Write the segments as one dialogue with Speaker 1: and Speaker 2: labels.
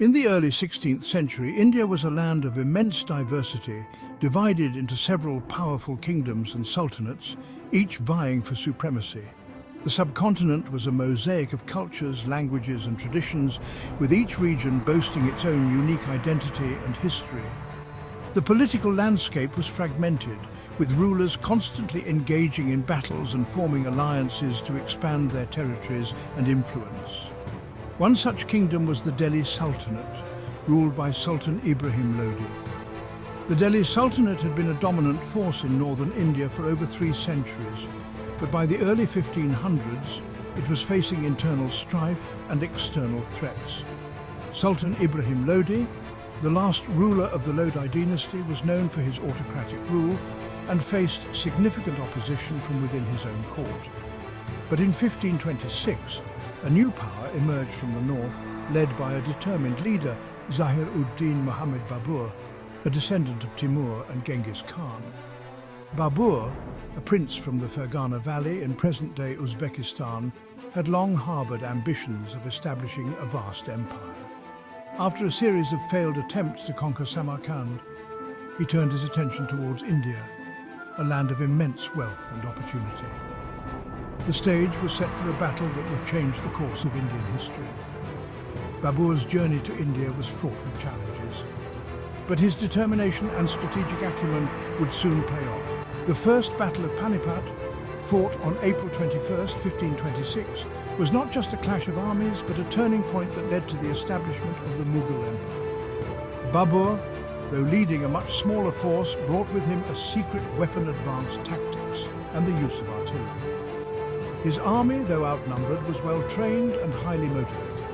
Speaker 1: In the early 16th century, India was a land of immense diversity, divided into several powerful kingdoms and sultanates, each vying for supremacy. The subcontinent was a mosaic of cultures, languages and traditions, with each region boasting its own unique identity and history. The political landscape was fragmented, with rulers constantly engaging in battles and forming alliances to expand their territories and influence. One such kingdom was the Delhi Sultanate, ruled by Sultan Ibrahim Lodi. The Delhi Sultanate had been a dominant force in northern India for over 3 centuries, but by the early 1500s, it was facing internal strife and external threats. Sultan Ibrahim Lodi, the last ruler of the Lodi dynasty, was known for his autocratic rule and faced significant opposition from within his own court. But in 1526, a new power emerged from the north, led by a determined leader, Zahir-ud-Din Muhammad Babur, a descendant of Timur and Genghis Khan. Babur, a prince from the Fergana Valley in present-day Uzbekistan, had long harbored ambitions of establishing a vast empire. After a series of failed attempts to conquer Samarkand, he turned his attention towards India, a land of immense wealth and opportunity. The stage was set for a battle that would change the course of Indian history. Babur's journey to India was fraught with challenges, but his determination and strategic acumen would soon pay off. The First Battle of Panipat, fought on April 21st, 1526, was not just a clash of armies, but a turning point that led to the establishment of the Mughal Empire. Babur, though leading a much smaller force, brought with him a secret weapon-advanced tactics and the use of artillery. His army, though outnumbered, was well-trained and highly motivated.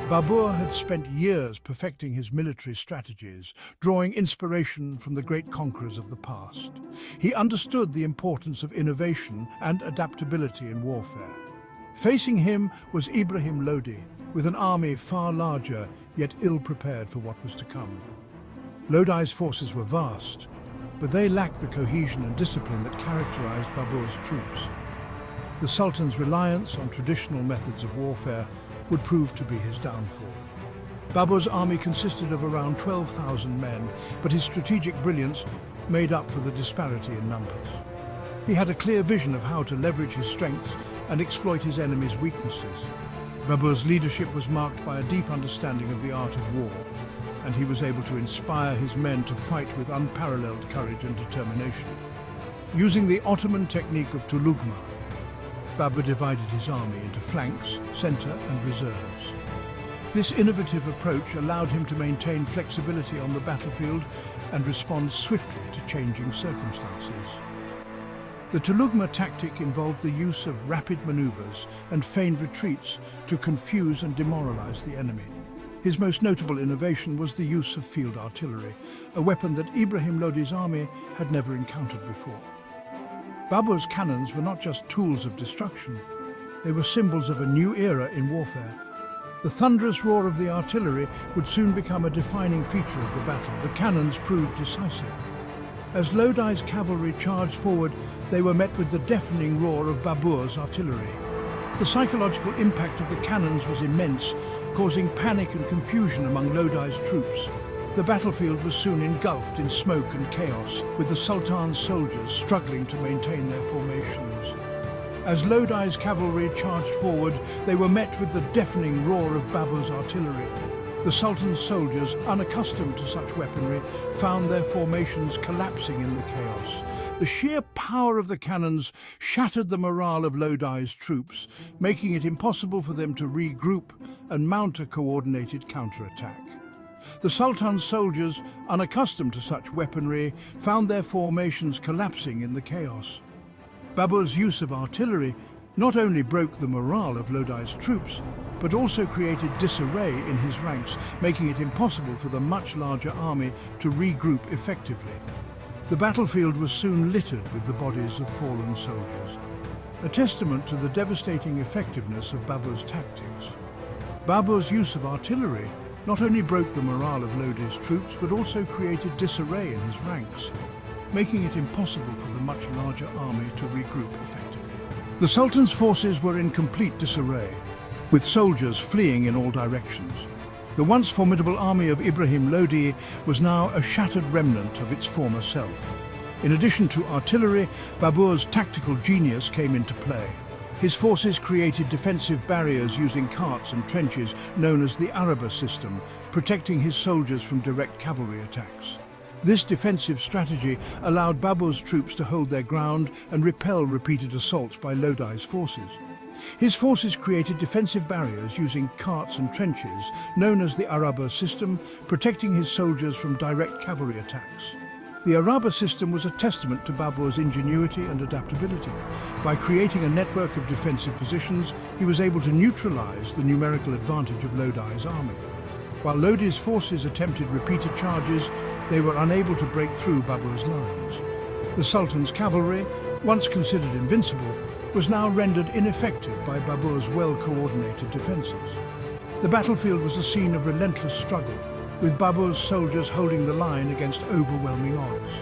Speaker 1: Babur had spent years perfecting his military strategies, drawing inspiration from the great conquerors of the past. He understood the importance of innovation and adaptability in warfare. Facing him was Ibrahim Lodi, with an army far larger, yet ill-prepared for what was to come. Lodi's forces were vast, but they lacked the cohesion and discipline that characterized Babur's troops. The Sultan's reliance on traditional methods of warfare would prove to be his downfall. Babur's army consisted of around 12,000 men, but his strategic brilliance made up for the disparity in numbers. He had a clear vision of how to leverage his strengths and exploit his enemy's weaknesses. Babur's leadership was marked by a deep understanding of the art of war, and he was able to inspire his men to fight with unparalleled courage and determination. Using the Ottoman technique of tulugma, Babur divided his army into flanks, center and reserves. This innovative approach allowed him to maintain flexibility on the battlefield and respond swiftly to changing circumstances. The tulugma tactic involved the use of rapid maneuvers and feigned retreats to confuse and demoralize the enemy. His most notable innovation was the use of field artillery, a weapon that Ibrahim Lodi's army had never encountered before. Babur's cannons were not just tools of destruction, they were symbols of a new era in warfare. The thunderous roar of the artillery would soon become a defining feature of the battle. The cannons proved decisive. As Lodi's cavalry charged forward, they were met with the deafening roar of Babur's artillery. The psychological impact of the cannons was immense, causing panic and confusion among Lodi's troops. The battlefield was soon engulfed in smoke and chaos, with the Sultan's soldiers struggling to maintain their formations. As Lodi's cavalry charged forward, they were met with the deafening roar of Babur's artillery. The Sultan's soldiers, unaccustomed to such weaponry, found their formations collapsing in the chaos. The sheer power of the cannons shattered the morale of Lodi's troops, making it impossible for them to regroup and mount a coordinated counterattack. The Sultan's soldiers, unaccustomed to such weaponry, found their formations collapsing in the chaos. Babur's use of artillery not only broke the morale of Lodi's troops, but also created disarray in his ranks, making it impossible for the much larger army to regroup effectively. The battlefield was soon littered with the bodies of fallen soldiers, a testament to the devastating effectiveness of Babur's tactics. Babur's use of artillery not only broke the morale of Lodi's troops, but also created disarray in his ranks, making it impossible for the much larger army to regroup effectively. The Sultan's forces were in complete disarray, with soldiers fleeing in all directions. The once formidable army of Ibrahim Lodi was now a shattered remnant of its former self. In addition to artillery, Babur's tactical genius came into play. His forces created defensive barriers using carts and trenches known as the Araba system, protecting his soldiers from direct cavalry attacks. This defensive strategy allowed Babur's troops to hold their ground and repel repeated assaults by Lodi's forces. His forces created defensive barriers using carts and trenches, known as the Araba system, protecting his soldiers from direct cavalry attacks. The Araba system was a testament to Babur's ingenuity and adaptability. By creating a network of defensive positions, he was able to neutralize the numerical advantage of Lodi's army. While Lodi's forces attempted repeated charges, they were unable to break through Babur's lines. The Sultan's cavalry, once considered invincible, was now rendered ineffective by Babur's well-coordinated defenses. The battlefield was a scene of relentless struggle, with Babur's soldiers holding the line against overwhelming odds.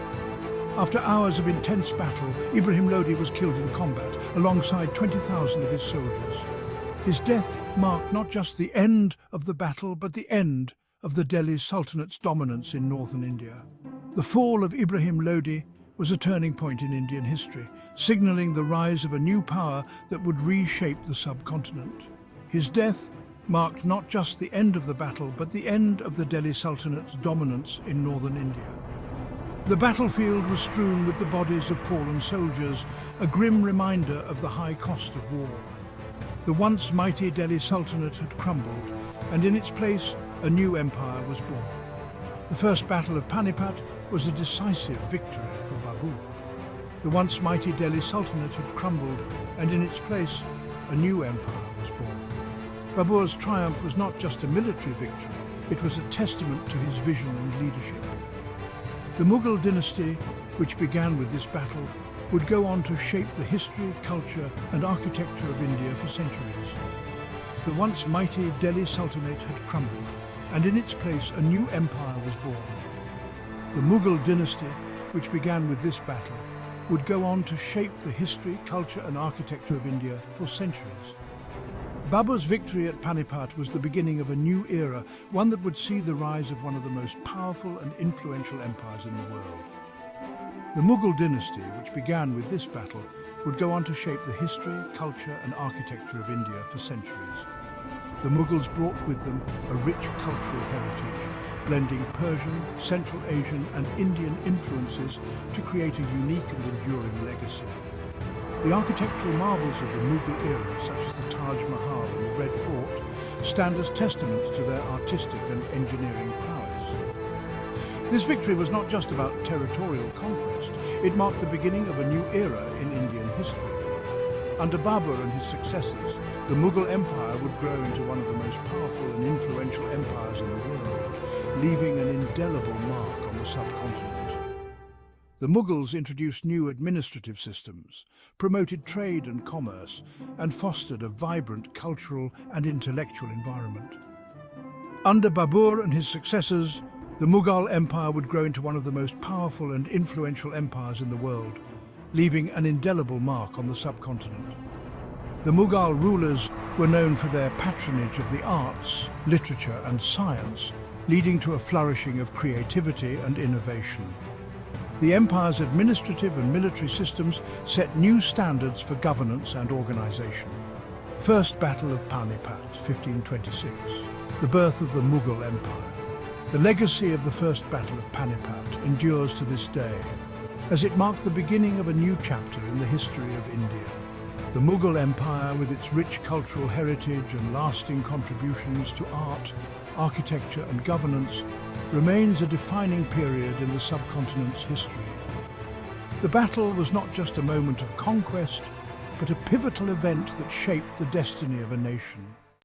Speaker 1: After hours of intense battle, Ibrahim Lodi was killed in combat, alongside 20,000 of his soldiers. His death marked not just the end of the battle, but the end of the Delhi Sultanate's dominance in northern India. The fall of Ibrahim Lodi was a turning point in Indian history, signaling the rise of a new power that would reshape the subcontinent. His death marked not just the end of the battle, but the end of the Delhi Sultanate's dominance in northern India. The battlefield was strewn with the bodies of fallen soldiers, a grim reminder of the high cost of war. The once mighty Delhi Sultanate had crumbled, and in its place, a new empire was born. The First Battle of Panipat was a decisive victory for Babur. The once mighty Delhi Sultanate had crumbled, and in its place, a new empire was born. Babur's triumph was not just a military victory, it was a testament to his vision and leadership. The Mughal dynasty, which began with this battle, would go on to shape the history, culture, and architecture of India for centuries. The once mighty Delhi Sultanate had crumbled, and in its place a new empire was born. The Mughal dynasty, which began with this battle, would go on to shape the history, culture, and architecture of India for centuries. Babur's victory at Panipat was the beginning of a new era, one that would see the rise of one of the most powerful and influential empires in the world. The Mughal dynasty, which began with this battle, would go on to shape the history, culture, and architecture of India for centuries. The Mughals brought with them a rich cultural heritage, blending Persian, Central Asian, and Indian influences to create a unique and enduring legacy. The architectural marvels of the Mughal era, such as the Taj Mahal and the Red Fort, stand as testaments to their artistic and engineering prowess. This victory was not just about territorial conquest, it marked the beginning of a new era in Indian history. Under Babur and his successors, the Mughal Empire would grow into one of the most powerful and influential empires in the world, leaving an indelible mark on the subcontinent. The Mughals introduced new administrative systems, promoted trade and commerce, and fostered a vibrant cultural and intellectual environment. Under Babur and his successors, the Mughal Empire would grow into one of the most powerful and influential empires in the world, leaving an indelible mark on the subcontinent. The Mughal rulers were known for their patronage of the arts, literature, and science, leading to a flourishing of creativity and innovation. The empire's administrative and military systems set new standards for governance and organization. First Battle of Panipat, 1526. The birth of the Mughal Empire. The legacy of the First Battle of Panipat endures to this day, as it marked the beginning of a new chapter in the history of India. The Mughal Empire, with its rich cultural heritage and lasting contributions to art, architecture, and governance, remains a defining period in the subcontinent's history. The battle was not just a moment of conquest, but a pivotal event that shaped the destiny of a nation.